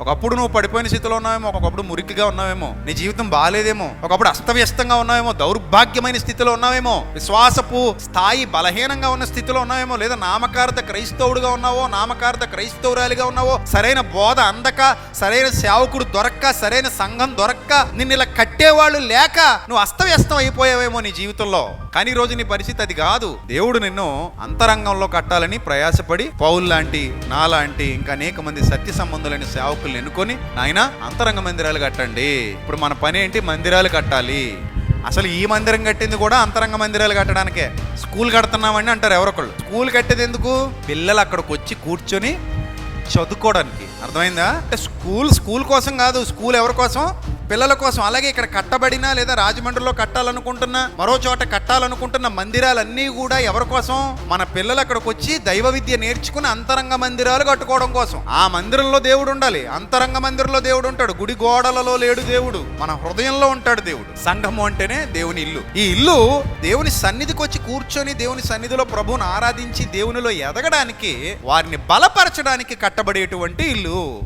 ఒకప్పుడు నువ్వు పడిపోయిన స్థితిలో ఉన్నావేమో, ఒకప్పుడు మురికిగా ఉన్నావేమో, నీ జీవితం బాగాలేదేమో, ఒకప్పుడు అస్తవ్యస్తంగా ఉన్నావేమో, దౌర్భాగ్యమైన స్థితిలో ఉన్నావేమో, విశ్వాసపు స్థాయి బలహీనంగా ఉన్న స్థితిలో ఉన్నావేమో, లేదా నామకార్థ క్రైస్తవుడుగా ఉన్నావో, నామకార్థ క్రైస్తవురాలిగా ఉన్నావో, సరైన బోధ అందక, సరైన సేవకుడు దొరక్క, సరైన సంఘం దొరక్క, నిన్ను ఇలా కట్టేవాళ్ళు లేక నువ్వు అస్తవ్యస్తం అయిపోయావేమో నీ జీవితంలో. కానీ ఈ రోజు నీ పరిస్థితి అది కాదు. దేవుడు నిన్ను అంతరంగంలో కట్టాలని ప్రయాసపడి పౌలు లాంటి, నాలాంటి ఇంకా అనేక మంది సత్య సంబంధులైన సేవకుల్ని ఎన్నుకొని నాయన అంతరంగ మందిరాలు కట్టండి. ఇప్పుడు మన పని ఏంటి? మందిరాలు కట్టాలి. అసలు ఈ మందిరం కట్టింది కూడా అంతరంగ మందిరాలు కట్టడానికే. స్కూల్ కడుతున్నామని అంటారు ఎవరొకళ్ళు. స్కూల్ కట్టేది ఎందుకు? పిల్లలు అక్కడికి వచ్చి కూర్చొని చదువుకోవడానికి. అర్థమైందా? అంటే స్కూల్ కోసం కాదు, స్కూల్ ఎవరి కోసం? పిల్లల కోసం. అలాగే ఇక్కడ కట్టబడినా లేదా రాజమండ్రిలో కట్టాలనుకుంటున్నా, మరో చోట కట్టాలనుకుంటున్న మందిరాలన్నీ కూడా ఎవరి కోసం? మన పిల్లలు అక్కడికి వచ్చి దైవ విద్య నేర్చుకుని అంతరంగ మందిరాలు కట్టుకోవడం కోసం. ఆ మందిరంలో దేవుడు ఉండాలి, అంతరంగ మందిరంలో దేవుడు ఉంటాడు. గుడి గోడలలో లేడు దేవుడు, మన హృదయంలో ఉంటాడు దేవుడు. సంఘము అంటేనే దేవుని ఇల్లు. ఈ ఇల్లు దేవుని సన్నిధికి వచ్చి కూర్చొని దేవుని సన్నిధిలో ప్రభువుని ఆరాధించి దేవునిలో ఎదగడానికి, వారిని బలపరచడానికి కట్టబడేటువంటి ఇల్లు.